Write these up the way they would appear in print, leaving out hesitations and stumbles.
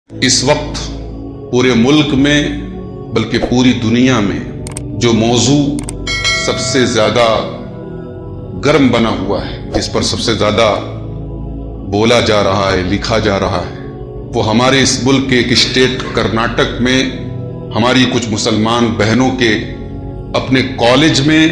اس وقت پورے ملک میں بلکہ پوری دنیا میں جو موضوع سب سے زیادہ گرم بنا ہوا ہے، اس پر سب سے زیادہ بولا جا رہا ہے، لکھا جا رہا ہے، وہ ہمارے اس ملک کے ایک اسٹیٹ کرناٹک میں ہماری کچھ مسلمان بہنوں کے اپنے کالج میں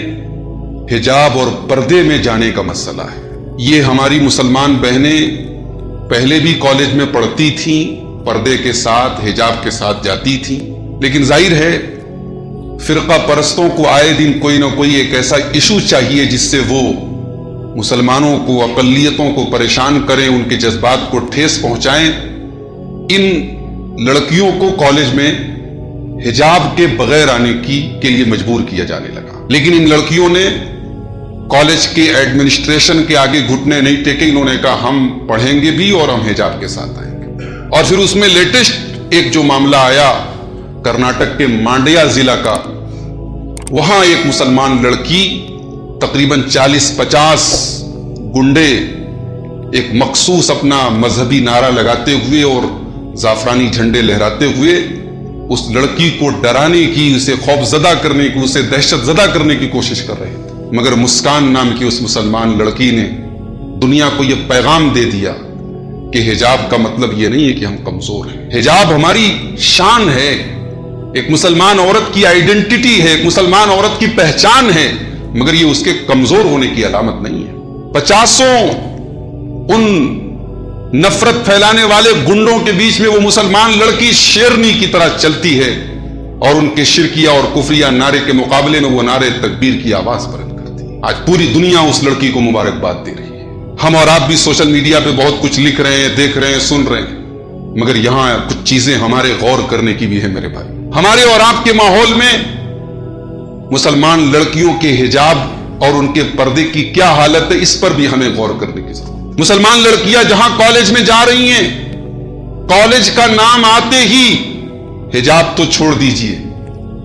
حجاب اور پردے میں جانے کا مسئلہ ہے۔ یہ ہماری مسلمان بہنیں پہلے بھی کالج میں پڑھتی تھیں، پردے کے ساتھ حجاب کے ساتھ جاتی تھیں، لیکن ظاہر ہے فرقہ پرستوں کو آئے دن کوئی نہ کوئی ایک ایسا ایشو چاہیے جس سے وہ مسلمانوں کو، اقلیتوں کو پریشان کریں، ان کے جذبات کو ٹھیس پہنچائیں۔ ان لڑکیوں کو کالج میں حجاب کے بغیر آنے کے لیے مجبور کیا جانے لگا، لیکن ان لڑکیوں نے کالج کے ایڈمنسٹریشن کے آگے گھٹنے نہیں ٹیکے۔ انہوں نے کہا ہم پڑھیں گے بھی اور ہم حجاب کے ساتھ آئیں گے۔ اور پھر اس میں لیٹسٹ ایک جو معاملہ آیا کرناٹک کے مانڈیا ضلع کا، وہاں ایک مسلمان لڑکی تقریباً 40-50 گنڈے ایک مخصوص اپنا مذہبی نعرہ لگاتے ہوئے اور زعفرانی جھنڈے لہراتے ہوئے اس لڑکی کو ڈرانے کی، اسے خوف زدہ کرنے کی، اسے دہشت زدہ کرنے کی کوشش کر رہے تھے، مگر مسکان نام کی اس مسلمان لڑکی نے دنیا کو یہ پیغام دے دیا کہ حجاب کا مطلب یہ نہیں ہے کہ ہم کمزور ہیں، حجاب ہماری شان ہے، ایک مسلمان عورت کی آئیڈینٹی ہے، ایک مسلمان عورت کی پہچان ہے، مگر یہ اس کے کمزور ہونے کی علامت نہیں ہے۔ 50 ان نفرت پھیلانے والے گنڈوں کے بیچ میں وہ مسلمان لڑکی شیرنی کی طرح چلتی ہے اور ان کے شرکیہ اور کفریہ نعرے کے مقابلے میں وہ نعرے تکبیر کی آواز بلند کرتی ہے۔ آج پوری دنیا اس لڑکی کو مبارکباد دے رہی ہے۔ ہم اور آپ بھی سوشل میڈیا پہ بہت کچھ لکھ رہے ہیں، دیکھ رہے ہیں، سن رہے ہیں، مگر یہاں کچھ چیزیں ہمارے غور کرنے کی بھی ہے میرے بھائی۔ ہمارے اور آپ کے ماحول میں مسلمان لڑکیوں کے حجاب اور ان کے پردے کی کیا حالت ہے، اس پر بھی ہمیں غور کرنے کی ضرورت ہے۔ مسلمان لڑکیاں جہاں کالج میں جا رہی ہیں، کالج کا نام آتے ہی حجاب تو چھوڑ دیجئے،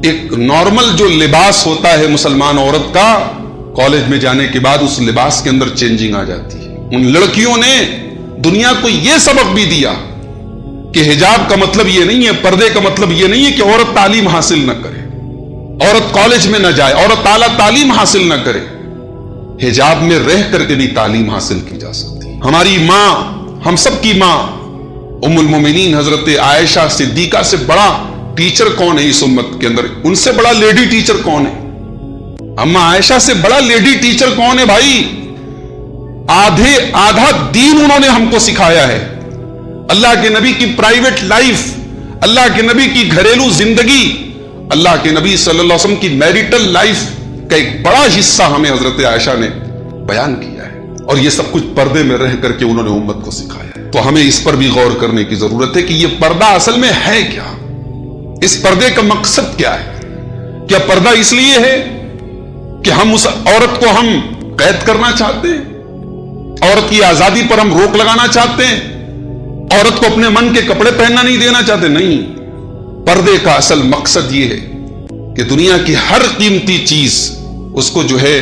ایک نارمل جو لباس ہوتا ہے مسلمان عورت کا، کالج میں جانے کے بعد اس لباس کے اندر چینجنگ آ جاتی ہے۔ ان لڑکیوں نے دنیا کو یہ سبق بھی دیا کہ حجاب کا مطلب یہ نہیں ہے، پردے کا مطلب یہ نہیں ہے کہ عورت تعلیم حاصل نہ کرے، عورت کالج میں نہ جائے، عورت اعلیٰ تعلیم حاصل نہ کرے، حجاب میں رہ کر کے بھی تعلیم حاصل کی جا سکتی ہے۔ ہماری ماں، ہم سب کی ماں ام المومنین حضرت عائشہ صدیقہ سے بڑا ٹیچر کون ہے اس امت کے اندر؟ ان سے بڑا لیڈی ٹیچر کون ہے؟ اما عائشہ سے بڑا لیڈی ٹیچر کون ہے بھائی؟ آدھا دین انہوں نے ہم کو سکھایا ہے۔ اللہ کے نبی کی پرائیویٹ لائف، اللہ کے نبی کی گھریلو زندگی، اللہ کے نبی صلی اللہ علیہ وسلم کی میریٹل لائف کا ایک بڑا حصہ ہمیں حضرت عائشہ نے بیان کیا ہے، اور یہ سب کچھ پردے میں رہ کر کے انہوں نے امت کو سکھایا ہے۔ تو ہمیں اس پر بھی غور کرنے کی ضرورت ہے کہ یہ پردہ اصل میں ہے کیا؟ اس پردے کا مقصد کیا ہے؟ کیا پردہ اس لیے ہے کہ ہم اس عورت کو ہم قید کرنا چاہتے ہیں، عورت کی آزادی پر ہم روک لگانا چاہتے ہیں، عورت کو اپنے من کے کپڑے پہننا نہیں دینا چاہتے؟ نہیں، پردے کا اصل مقصد یہ ہے کہ دنیا کی ہر قیمتی چیز اس کو جو ہے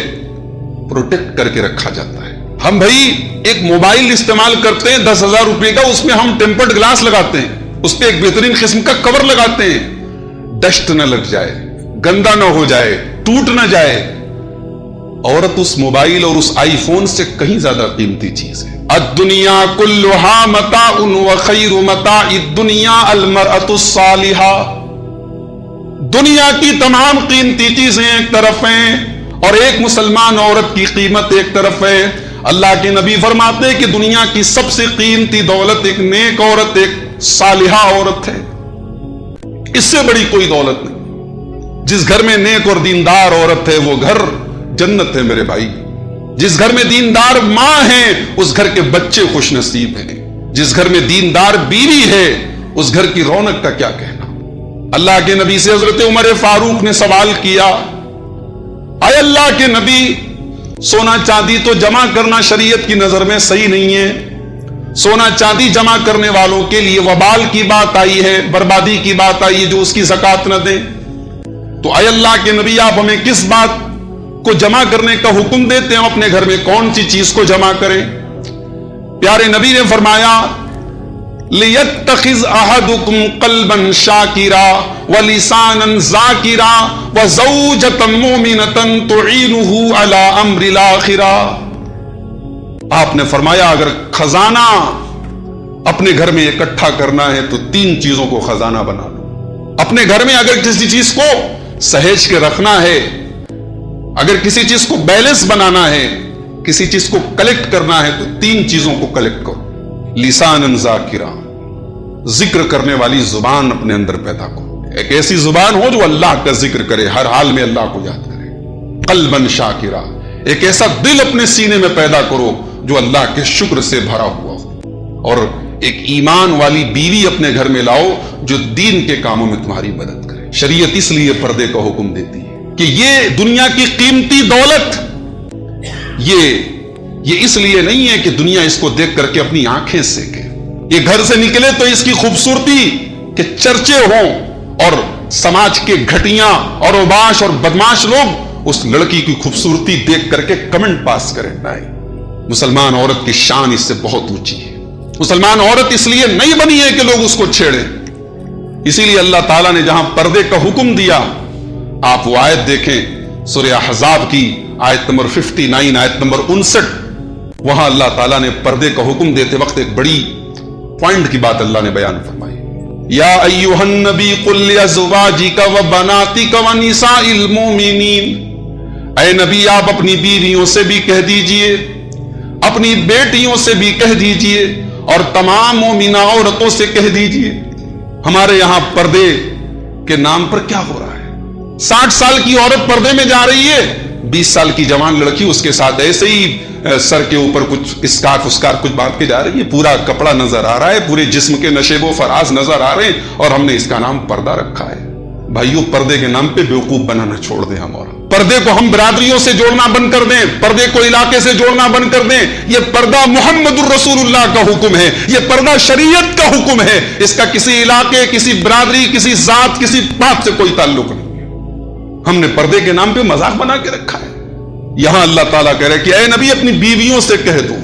پروٹیکٹ کر کے رکھا جاتا ہے۔ ہم بھائی ایک موبائل استعمال کرتے ہیں 10,000 روپے کا، اس میں ہم ٹیمپرڈ گلاس لگاتے ہیں، اس پہ ایک بہترین قسم کا کور لگاتے ہیں، ڈسٹ نہ لگ جائے، گندا نہ ہو جائے، ٹوٹ نہ جائے۔ عورت اس موبائل اور اس آئی فون سے کہیں زیادہ قیمتی چیز ہے۔ الدنیا کلھا متاع وخیر متاع الدنیا المرأة الصالحہ۔ دنیا کی تمام قیمتی چیزیں ایک طرف ہیں اور ایک مسلمان عورت کی قیمت ایک طرف ہے۔ اللہ کے نبی فرماتے ہیں کہ دنیا کی سب سے قیمتی دولت ایک نیک عورت، ایک صالحہ عورت ہے، اس سے بڑی کوئی دولت نہیں۔ جس گھر میں نیک اور دیندار عورت ہے وہ گھر جنت ہے میرے بھائی۔ جس گھر میں دیندار ماں ہے اس گھر کے بچے خوش نصیب ہیں۔ جس گھر میں دیندار بیوی ہے اس گھر کی رونق کا کیا کہنا۔ اللہ کے نبی سے حضرت عمر فاروق نے سوال کیا، اے اللہ کے نبی، سونا چاندی تو جمع کرنا شریعت کی نظر میں صحیح نہیں ہے، سونا چاندی جمع کرنے والوں کے لیے وبال کی بات آئی ہے، بربادی کی بات آئی ہے جو اس کی زکات نہ دیں، تو اے اللہ کے نبی آپ ہمیں کس بات کو جمع کرنے کا حکم دیتے ہیں؟ ہم اپنے گھر میں کون سی چیز کو جمع کریں؟ پیارے نبی نے فرمایا لِيَتَّخِذْ أَحَدُكُمْ قَلْبًا شَاكِرًا وَلِسَانًا ذَاكِرًا وَزَوْجَةً مُؤْمِنَةً تُعِينُهُ عَلَى أَمْرِ الْآخِرَةِ۔ آپ نے فرمایا اگر خزانہ اپنے گھر میں اکٹھا کرنا ہے تو 3 چیزوں کو خزانہ بنا لو۔ اپنے گھر میں اگر کسی چیز کو سہیج کے رکھنا ہے، اگر کسی چیز کو بیلنس بنانا ہے، کسی چیز کو کلیکٹ کرنا ہے تو 3 چیزوں کو کلیکٹ کرو۔ لسانً ذاکرا، ذکر کرنے والی زبان اپنے اندر پیدا کرو، ایک ایسی زبان ہو جو اللہ کا ذکر کرے، ہر حال میں اللہ کو یاد کرے۔ قلبًا شاکرا، ایک ایسا دل اپنے سینے میں پیدا کرو جو اللہ کے شکر سے بھرا ہوا ہو، اور ایک ایمان والی بیوی اپنے گھر میں لاؤ جو دین کے کاموں میں تمہاری مدد کرے۔ شریعت اس لیے پردے کا حکم دیتی ہے کہ یہ دنیا کی قیمتی دولت یہ اس لیے نہیں ہے کہ دنیا اس کو دیکھ کر کے اپنی آنکھیں سیکے، یہ گھر سے نکلے تو اس کی خوبصورتی کے چرچے ہوں اور سماج کے گھٹیاں اور اوباش اور بدماش لوگ اس لڑکی کی خوبصورتی دیکھ کر کے کمنٹ پاس کریں۔ نہیں، مسلمان عورت کی شان اس سے بہت اونچی ہے۔ مسلمان عورت اس لیے نہیں بنی ہے کہ لوگ اس کو چھیڑیں، اسی لیے اللہ تعالیٰ نے جہاں پردے کا حکم دیا، آپ وہ آیت دیکھیں سورہ احزاب کی آیت نمبر 59، آیت نمبر 59، وہاں اللہ تعالیٰ نے پردے کا حکم دیتے وقت ایک بڑی پوائنٹ کی بات اللہ نے بیان فرمائی۔ یا ایھا النبی قل لازواجک وبناتک ونساء المؤمنین، اے نبی آپ اپنی بیویوں سے بھی کہہ دیجئے، اپنی بیٹیوں سے بھی کہہ دیجئے، اور تمام مومنہ عورتوں سے کہہ دیجئے۔ ہمارے یہاں پردے کے نام پر کیا ہو رہا ہے؟ 60 سال کی عورت پردے میں جا رہی ہے، 20 سال کی جوان لڑکی اس کے ساتھ ایسے ہی سر کے اوپر کچھ اسکارف کچھ باندھ کے جا رہی ہے، پورا کپڑا نظر آ رہا ہے، پورے جسم کے نشیب و فراز نظر آ رہے ہیں، اور ہم نے اس کا نام پردہ رکھا ہے۔ بھائیو، پردے کے نام پہ بیوقوف بنانا چھوڑ دیں ہم، اور پردے کو ہم برادریوں سے جوڑنا بند کر دیں، پردے کو علاقے سے جوڑنا بند کر دیں۔ یہ پردہ محمد الرسول اللہ کا حکم ہے، یہ پردہ شریعت کا حکم ہے، اس کا کسی علاقے، کسی برادری، کسی ذات، کسی بات سے کوئی تعلق نہیں ہے۔ ہم نے پردے کے نام پہ مذاق بنا کے رکھا ہے۔ یہاں اللہ تعالیٰ کہہ رہے کہ اے نبی اپنی بیویوں سے کہہ دو،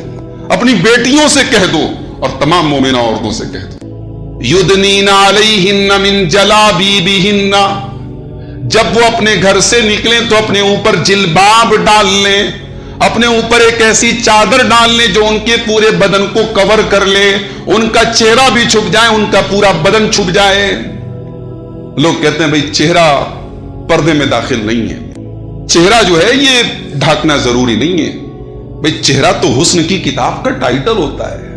اپنی بیٹیوں سے کہہ دو، اور تمام مومنہ عورتوں سے کہہ دو، یدنین علیہن من جلابیبہن، جب وہ اپنے گھر سے نکلیں تو اپنے اوپر جلباب ڈال لیں، اپنے اوپر ایک ایسی چادر ڈال لیں جو ان کے پورے بدن کو کور کر لے، ان کا چہرہ بھی چھپ جائے، ان کا پورا بدن چھپ جائے۔ لوگ کہتے ہیں بھئی چہرہ پردے میں داخل نہیں ہے، چہرہ جو ہے یہ ڈھانکنا ضروری نہیں ہے۔ بھئی چہرہ تو حسن کی کتاب کا ٹائٹل ہوتا ہے،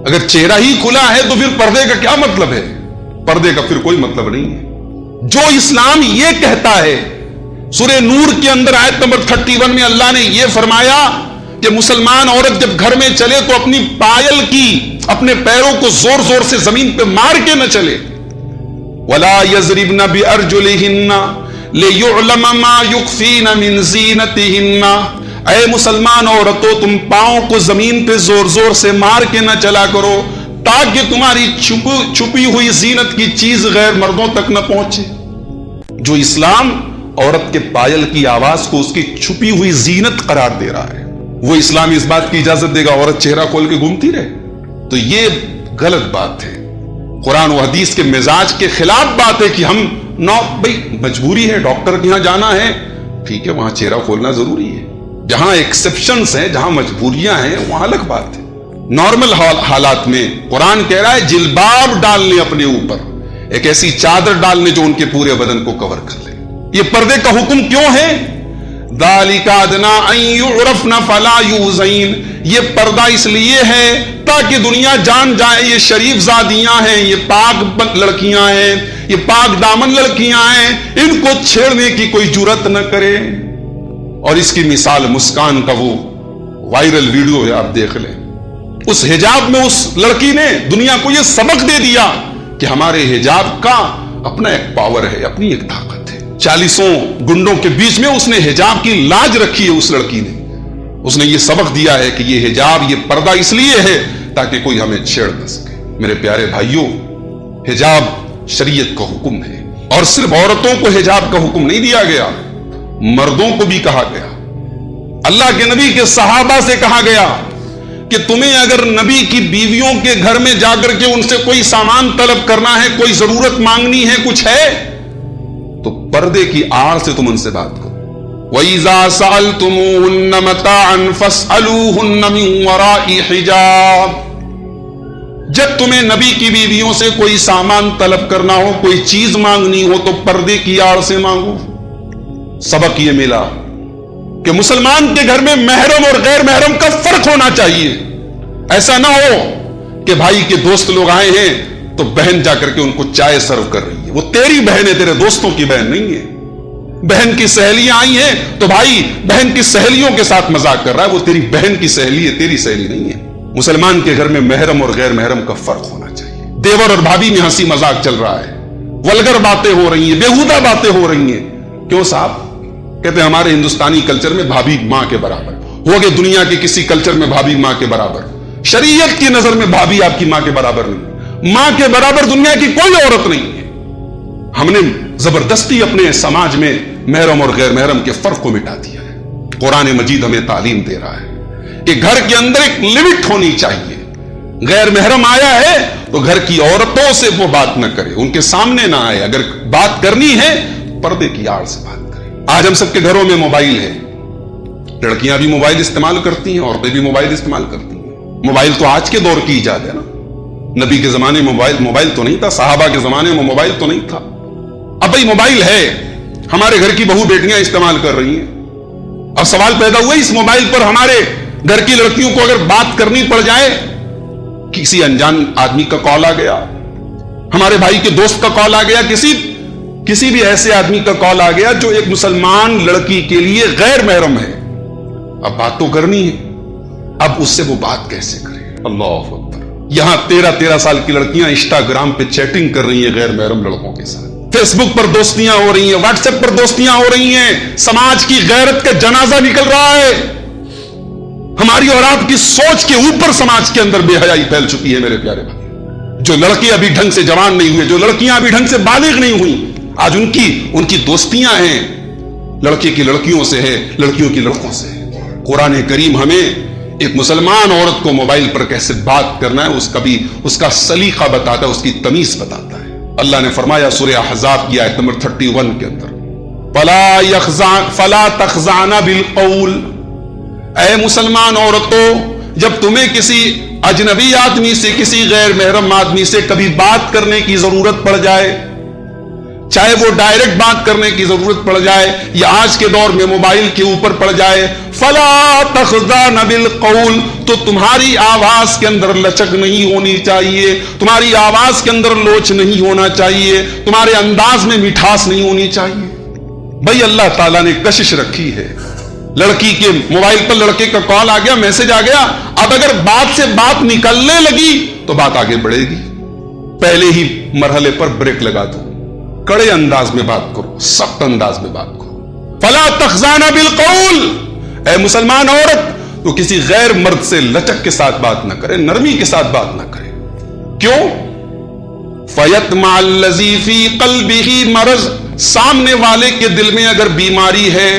اگر چہرہ ہی کھلا ہے تو پھر پردے کا کیا مطلب ہے؟ پردے کا پھر کوئی مطلب نہیں ہے۔ جو اسلام یہ کہتا ہے، سورہ نور کے اندر آیت نمبر 31 میں اللہ نے یہ فرمایا کہ مسلمان عورت جب گھر میں چلے تو اپنی پائل کی، اپنے پیروں کو زور زور سے زمین پہ مار کے نہ چلے۔ وَلَا يَضْرِبْنَ بِأَرْجُلِهِنَّ لِيُعْلَمَ مَا يُخْفِينَ مِنْ زِينَتِهِنَّ، اے مسلمان عورتوں تم پاؤں کو زمین پہ زور زور سے مار کے نہ چلا کرو تاکہ تمہاری چھپی ہوئی زینت کی چیز غیر مردوں تک نہ پہنچے۔ جو اسلام عورت کے پائل کی آواز کو اس کی چھپی ہوئی زینت قرار دے رہا ہے، وہ اسلام اس بات کی اجازت دے گا عورت چہرہ کھول کے گھومتی رہے؟ تو یہ غلط بات ہے، قرآن و حدیث کے مزاج کے خلاف بات ہے کہ ہم بھئی مجبوری ہے، ڈاکٹر کے یہاں جانا ہے، ٹھیک ہے وہاں چہرہ کھولنا ضروری ہے، جہاں ایکسپشنز ہیں، جہاں مجبوریاں ہیں وہاں الگ بات ہے۔ نارمل حالات میں قرآن کہہ رہا ہے جلباب ڈال لیں اپنے اوپر، ایک ایسی چادر ڈال لیں جو ان کے پورے بدن کو کور کر لے۔ یہ پردے کا حکم کیوں ہے؟ ذَلِكَ أَدْنَىٰ أَن يُعْرَفْنَ فَلَا يُؤْذَيْنَ، یہ پردہ اس لیے ہے تاکہ دنیا جان جائے یہ شریف زادیاں ہیں، یہ پاک لڑکیاں ہیں، یہ پاک دامن لڑکیاں ہیں، ان کو چھیڑنے کی کوئی جرات نہ کرے۔ اور اس کی مثال مسکان کا وہ وائرل ویڈیو ہے، آپ دیکھ لیں، اس حجاب میں اس لڑکی نے دنیا کو یہ سبق دے دیا کہ ہمارے حجاب کا اپنا ایک پاور ہے، اپنی ایک طاقت ہے۔ 40 گنڈوں کے بیچ میں اس نے حجاب کی لاج رکھی ہے، اس لڑکی نے، اس نے یہ سبق دیا ہے کہ یہ حجاب، یہ پردہ اس لیے ہے تاکہ کوئی ہمیں چھیڑ نہ سکے۔ میرے پیارے بھائیوں، حجاب شریعت کا حکم ہے، اور صرف عورتوں کو حجاب کا حکم نہیں دیا گیا، مردوں کو بھی کہا گیا۔ اللہ کے نبی کے صحابہ سے کہا گیا کہ تمہیں اگر نبی کی بیویوں کے گھر میں جا کر کے ان سے کوئی سامان طلب کرنا ہے، کوئی ضرورت مانگنی ہے، کچھ ہے، تو پردے کی آڑ سے تم ان سے بات کرو. وَإِذَا سَأَلْتُمُوهُنَّ مَتَاعًا فَاسْأَلُوهُنَّ مِنْ وَرَاءِ حِجَابٍ. جب تمہیں نبی کی بیویوں سے کوئی سامان طلب کرنا ہو، کوئی چیز مانگنی ہو، تو پردے کی آڑ سے مانگو. سبق یہ ملا کہ مسلمان کے گھر میں محرم اور غیر محرم کا فرق ہونا چاہیے. ایسا نہ ہو کہ بھائی کے دوست لوگ آئے ہیں تو بہن جا کر کے ان کو چائے سرو کر رہی ہے، وہ تیری بہن ہے، تیرے دوستوں کی بہن نہیں ہے. بہن کی سہیلیاں آئی ہیں تو بھائی بہن کی سہیلیوں کے ساتھ مذاق کر رہا ہے، وہ تیری بہن کی سہیلی ہے، تیری سہیلی نہیں ہے. مسلمان کے گھر میں محرم اور غیر محرم کا فرق ہونا چاہیے. دیور اور بھابھی میں ہنسی مذاق چل رہا ہے، ولگر باتیں ہو رہی ہیں، بیہودہ باتیں ہو رہی ہیں. کیوں صاحب؟ کہتے ہیں ہمارے ہندوستانی کلچر میں بھابھی ماں کے برابر. ہوگے دنیا کے کسی کلچر میں بھابھی ماں کے برابر. شریعت کی نظر میں بھابھی آپ کی ماں کے برابر نہیں. ماں کے برابر دنیا کی کوئی عورت نہیں ہے. ہم نے زبردستی اپنے سماج میں محرم اور غیر محرم کے فرق کو مٹا دیا ہے. قرآن مجید ہمیں تعلیم دے رہا ہے کہ گھر کے اندر ایک لمٹ ہونی چاہیے. غیر محرم آیا ہے تو گھر کی عورتوں سے وہ بات نہ کرے، ان کے سامنے نہ آئے. اگر بات کرنی ہے پردے کی آڑ سے بات کرے. آج ہم سب کے گھروں میں موبائل ہے. لڑکیاں بھی موبائل استعمال کرتی ہیں، عورتیں بھی موبائل استعمال کرتی ہیں. موبائل تو آج کے دور کی ایجاد ہے نا. نبی کے زمانے میں موبائل تو نہیں تھا، صحابہ کے زمانے میں موبائل تو نہیں تھا. اب بھائی موبائل ہے، ہمارے گھر کی بہو بیٹیاں استعمال کر رہی ہیں. اب سوال پیدا ہوا اس موبائل پر ہمارے گھر کی لڑکیوں کو اگر بات کرنی پڑ جائے، کسی انجان آدمی کا کال آ گیا، ہمارے بھائی کے دوست کا کال آ گیا، کسی بھی ایسے آدمی کا کال آ گیا جو ایک مسلمان لڑکی کے لیے غیر محرم ہے. اب بات تو کرنی ہے، اب اس سے وہ بات کیسے کرے؟ اللہ اکبر. یہاں 13 سال کی لڑکیاں انسٹاگرام پہ چیٹنگ کر رہی ہیں غیر محرم لڑکوں کے ساتھ. فیس بک پر دوستیاں ہو رہی ہیں، واٹس ایپ پر دوستیاں ہو رہی ہیں. سماج کی غیرت کا جنازہ نکل رہا ہے. ہماری اور آپ کی سوچ کے اوپر سماج کے اندر بے حیائی پھیل چکی ہے میرے پیارے بھائی. جو لڑکے ابھی ڈھنگ سے جوان نہیں ہوئے، جو لڑکیاں ابھی ڈھنگ سے بالغ نہیں ہوئی، آج ان کی دوستیاں ہیں، لڑکے کی لڑکیوں سے ہے، لڑکیوں کی لڑکوں سے ہے. قرآن کریم ہمیں ایک مسلمان عورت کو موبائل پر کیسے بات کرنا ہے اس کا سلیقہ بتاتا ہے، اس کی تمیز بتاتا ہے. اللہ نے فرمایا سورہ احزاب کی آیت نمبر 31 کے اندر، فلا تخضعن بالقول. اے مسلمان عورتوں، جب تمہیں کسی اجنبی آدمی سے، کسی غیر محرم آدمی سے کبھی بات کرنے کی ضرورت پڑ جائے، چاہے وہ ڈائریکٹ بات کرنے کی ضرورت پڑ جائے یا آج کے دور میں موبائل کے اوپر پڑ جائے، فلا تخضعن بالقول، تو تمہاری آواز کے اندر لچک نہیں ہونی چاہیے، تمہاری آواز کے اندر لوچ نہیں ہونا چاہیے، تمہارے انداز میں مٹھاس نہیں ہونی چاہیے. بھائی اللہ تعالیٰ نے کشش رکھی ہے. لڑکی کے موبائل پر لڑکے کا کال آ گیا، میسج آ گیا، اب اگر بات سے بات نکلنے لگی تو بات آگے بڑھے گی. پہلے ہی مرحلے پر بریک لگا دو، کڑے انداز میں بات کرو، سخت انداز میں بات کرو. فلا تخضعن بالقول. اے مسلمان عورت، تو کسی غیر مرد سے لچک کے ساتھ بات نہ کرے، نرمی کے ساتھ بات نہ کرے. کیوں؟ فَيَطْمَعَ الَّذِي فِي قَلْبِهِ مَرَضٌ. سامنے والے کے دل میں اگر بیماری ہے،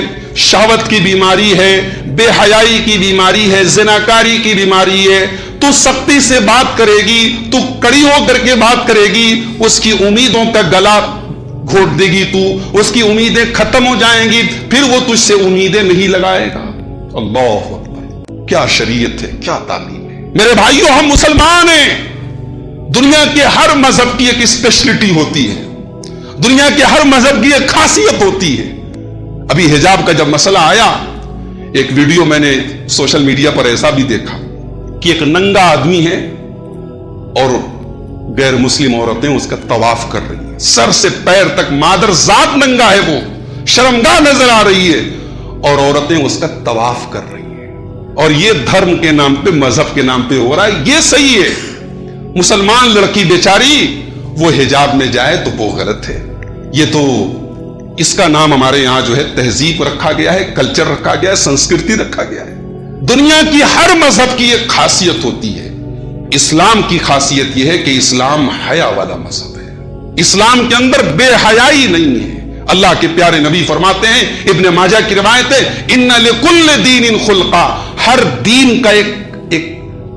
شہوت کی بیماری ہے، بے حیائی کی بیماری ہے، زناکاری کی بیماری ہے، تو سختی سے بات کرے گی، تو کڑی ہو کر کے بات کرے گی، اس کی امیدوں کا گلا گھونٹ دے گی، تو اس کی امیدیں ختم ہو جائیں گی، پھر وہ تجھ سے امیدیں نہیں لگائے گا. اللہ اکبر. کیا شریعت ہے، کیا تعلیم ہے میرے بھائیوں. ہم مسلمان ہیں. دنیا کے ہر مذہب کی ایک اسپیشلٹی ہوتی ہے، دنیا کے ہر مذہب کی ایک خاصیت ہوتی ہے. ابھی حجاب کا جب مسئلہ آیا، ایک ویڈیو میں نے سوشل میڈیا پر ایسا بھی دیکھا کہ ایک ننگا آدمی ہے اور غیر مسلم عورتیں اس کا طواف کر رہی ہیں، سر سے پیر تک مادر ذات ننگا ہے، وہ شرمگاہ نظر آ رہی ہے اور عورتیں اس کا طواف کر رہی ہیں. اور یہ دھرم کے نام پہ، مذہب کے نام پہ ہو رہا ہے. یہ صحیح ہے. مسلمان لڑکی بیچاری وہ حجاب میں جائے تو وہ غلط ہے. یہ تو اس کا نام ہمارے یہاں جو ہے تہذیب رکھا گیا ہے، کلچر رکھا گیا ہے، سنسکرتی رکھا گیا ہے. دنیا کی ہر مذہب کی ایک خاصیت ہوتی ہے. اسلام کی خاصیت یہ ہے کہ اسلام حیا والا مذہب ہے. اسلام کے اندر بے حیائی نہیں ہے. اللہ کے پیارے نبی فرماتے ہیں، ابن ماجہ کی روایت ہے، ان لکل دین خلقا. ہر دین کا ایک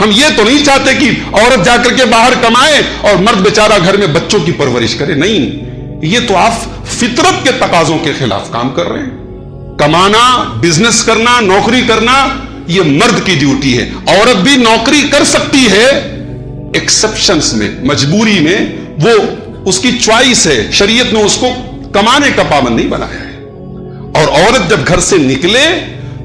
ہم یہ تو نہیں چاہتے کہ عورت جا کر کے باہر کمائے اور مرد بیچارہ گھر میں بچوں کی پرورش کرے. نہیں, یہ تو آپ فطرت کے تقاضوں کے خلاف کام کر رہے ہیں. کمانا, بزنس کرنا, نوکری کرنا یہ مرد کی ڈیوٹی ہے. عورت بھی نوکری کر سکتی ہے ایکسپشنز میں, مجبوری میں, وہ اس کی چوائس ہے. شریعت نے اس کو کمانے کا پابند نہیں بنایا ہے. اور عورت جب گھر سے نکلے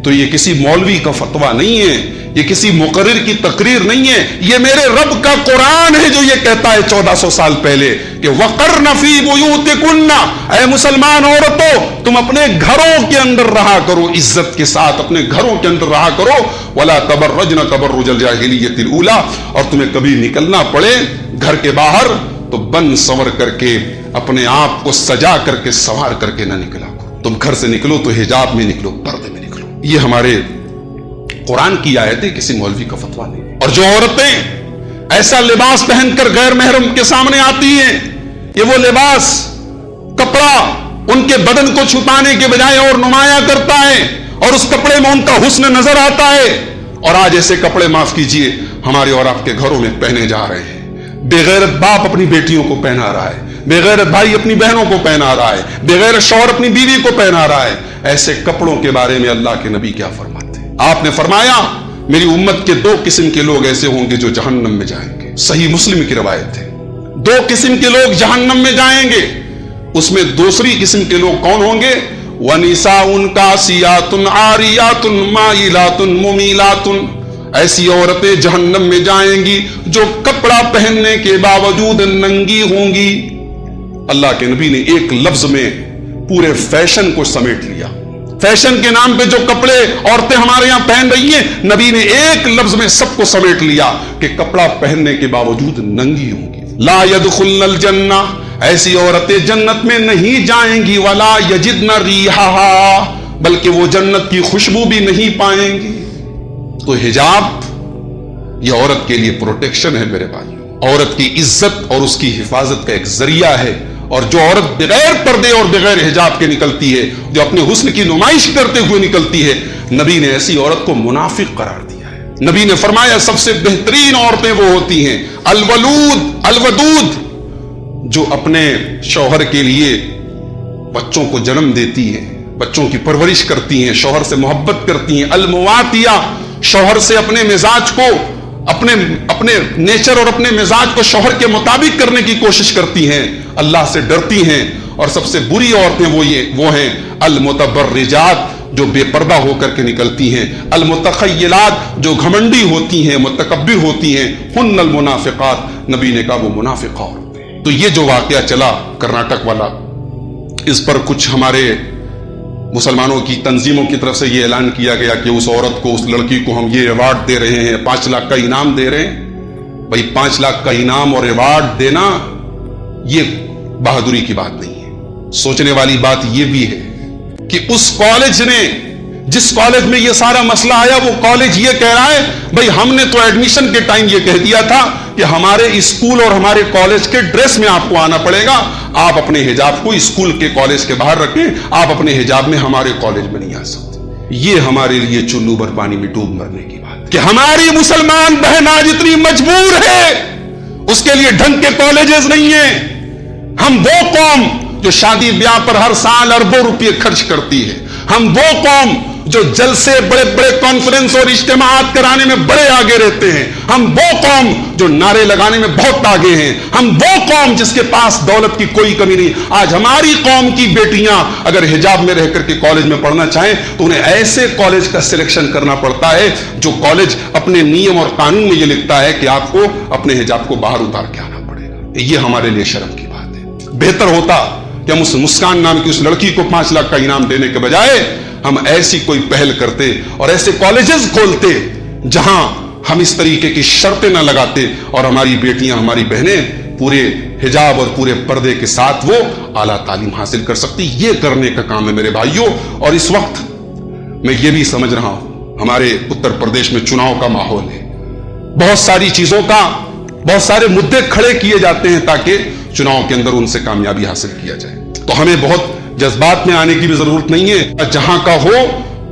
تو یہ کسی مولوی کا فتویٰ نہیں ہے, یہ کسی مقرر کی تقریر نہیں ہے, یہ میرے رب کا قرآن ہے جو یہ کہتا ہے 1400 سال پہلے کہ وَقَرْنَ فِي بُيُوتِكُنَّ, اے مسلمان عورتوں تم اپنے گھروں کے اندر رہا کرو, عزت کے ساتھ اپنے گھروں کے اندر رہا کرو. وَلَا تَبَرَّجْنَ تَبَرُّجَ الْجَاهِلِيَّةِ الْأُولَىٰ, اور تمہیں کبھی نکلنا پڑے گھر کے باہر تو بن سنور کر کے اپنے آپ کو سجا کر کے سنوار کر کے نہ نکلا کرو. تم گھر سے نکلو تو حجاب میں نکلو, پردے میں نکلو. یہ ہمارے قرآن کی آیت ہے, کسی مولوی کا فتویٰ نہیں. اور جو عورتیں ایسا لباس پہن کر غیر محرم کے سامنے آتی ہیں, یہ وہ لباس کپڑا ان کے بدن کو چھپانے کے بجائے اور نمایاں کرتا ہے, اور اس کپڑے میں ان کا حسن نظر آتا ہے. اور آج ایسے کپڑے معاف کیجئے ہمارے اور آپ کے گھروں میں پہنے جا رہے ہیں. بے غیرت باپ اپنی بیٹیوں کو پہنا رہا ہے, بے غیرت بھائی اپنی بہنوں کو پہنا رہا ہے, بے غیرت شوہر اپنی بیوی کو پہنا رہا ہے. ایسے کپڑوں کے بارے میں اللہ کے نبی کیا فرماتے ہیں؟ آپ نے فرمایا میری امت کے 2 قسم کے لوگ ایسے ہوں گے جو جہنم میں جائیں گے. صحیح مسلم کی روایت ہے, 2 قسم کے لوگ جہنم میں جائیں گے. اس میں دوسری قسم کے لوگ کون ہوں گے؟ وَنِسَاءٌ كَاسِيَاتٌ عَارِيَاتٌ مَائِلَاتٌ مُمِيلَاتٌ, ایسی عورتیں جہنم میں جائیں گی جو کپڑا پہننے کے باوجود ننگی ہوں گی. اللہ کے نبی نے ایک لفظ میں پورے فیشن کو سمیٹ لیا. فیشن کے نام پہ جو کپڑے عورتیں ہمارے یہاں پہن رہی ہیں, نبی نے ایک لفظ میں سب کو سمیٹ لیا کہ کپڑا پہننے کے باوجود ننگی ہوں گی. لا يدخلن الجنہ, ایسی عورتیں جنت میں نہیں جائیں گی. ولا یجدن ریحہا, بلکہ وہ جنت کی خوشبو بھی نہیں پائیں گی. تو حجاب یہ عورت کے لیے پروٹیکشن ہے میرے بھائی, عورت کی عزت اور اس کی حفاظت کا ایک ذریعہ ہے. اور جو عورت بغیر پردے اور بغیر حجاب کے نکلتی ہے, جو اپنے حسن کی نمائش کرتے ہوئے نکلتی ہے, نبی نے ایسی عورت کو منافق قرار دیا ہے. نبی نے فرمایا سب سے بہترین عورتیں وہ ہوتی ہیں الودود, جو اپنے شوہر کے لیے بچوں کو جنم دیتی ہیں, بچوں کی پرورش کرتی ہیں, شوہر سے محبت کرتی ہیں. المواتیہ, شوہر سے اپنے مزاج کو, اپنے نیچر اور اپنے مزاج کو شوہر کے مطابق کرنے کی کوشش کرتی ہیں, اللہ سے ڈرتی ہیں. اور سب سے بری عورتیں وہ ہیں المتبرجات, جو بے پردہ ہو کر کے نکلتی ہیں. المتخیلات, جو گھمنڈی ہوتی ہیں, متکبر ہوتی ہیں. ہن المنافقات, نبی نے کہا وہ منافقہ عورتیں ہیں. تو یہ جو واقعہ چلا کرناٹک والا, اس پر کچھ ہمارے مسلمانوں کی تنظیموں کی طرف سے یہ اعلان کیا گیا کہ اس عورت کو, اس لڑکی کو ہم یہ ایوارڈ دے رہے ہیں, 5 لاکھ کا انعام دے رہے ہیں. بھائی 5 لاکھ کا انعام اور ایوارڈ دینا یہ بہادری کی بات نہیں ہے. سوچنے والی بات یہ بھی ہے کہ اس کالج نے, جس کالج میں یہ سارا مسئلہ آیا, وہ کالج یہ کہہ رہا ہے بھائی ہم نے تو ایڈمیشن کے ٹائم یہ کہہ دیا تھا کہ ہمارے اسکول اور ہمارے کالج کے ڈریس میں آپ کو آنا پڑے گا, آپ اپنے حجاب کو اسکول کے کالج کے باہر رکھیں, آپ اپنے حجاب میں ہمارے کالج میں نہیں آ سکتے. یہ ہمارے لیے چلو بھر پانی میں ڈوب مرنے کی بات کہ ہماری مسلمان بہن آج اتنی مجبور ہے, اس کے لیے ڈھنگ کے کالجز نہیں ہیں. ہم وہ قوم جو شادی بیاہ پر ہر سال اربوں روپے خرچ کرتی ہے, ہم وہ قوم جو جلسے, بڑے بڑے کانفرنس اور اجتماعات کرانے میں بڑے آگے رہتے ہیں, ہم وہ قوم جو نعرے لگانے میں بہت آگے ہیں, ہم وہ قوم جس کے پاس دولت کی کوئی کمی نہیں. آج ہماری قوم کی بیٹیاں اگر حجاب میں رہ کر کے کالج میں پڑھنا چاہیں تو انہیں ایسے کالج کا سلیکشن کرنا پڑتا ہے جو کالج اپنے نیم اور قانون میں یہ لکھتا ہے کہ آپ کو اپنے حجاب کو باہر اتار کے آنا پڑے گا. یہ ہمارے لیے شرم کی بات ہے. بہتر ہوتا کہ ہم اس مسکان نام کی اس لڑکی کو 5 لاکھ کا انعام دینے کے بجائے ہم ایسی کوئی پہل کرتے اور ایسے کالجز کھولتے جہاں ہم اس طریقے کی شرطیں نہ لگاتے اور ہماری بیٹیاں, ہماری بہنیں پورے حجاب اور پورے پردے کے ساتھ وہ اعلیٰ تعلیم حاصل کر سکتی. یہ کرنے کا کام ہے میرے بھائیوں. اور اس وقت میں یہ بھی سمجھ رہا ہوں ہمارے اتر پردیش میں چناؤ کا ماحول ہے, بہت ساری چیزوں کا, بہت سارے مدعے کھڑے کیے جاتے ہیں تاکہ چناؤ کے اندر ان سے کامیابی حاصل کیا جائے. تو ہمیں بہت جذبات میں آنے کی بھی ضرورت نہیں ہے. جہاں کا ہو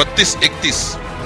3231।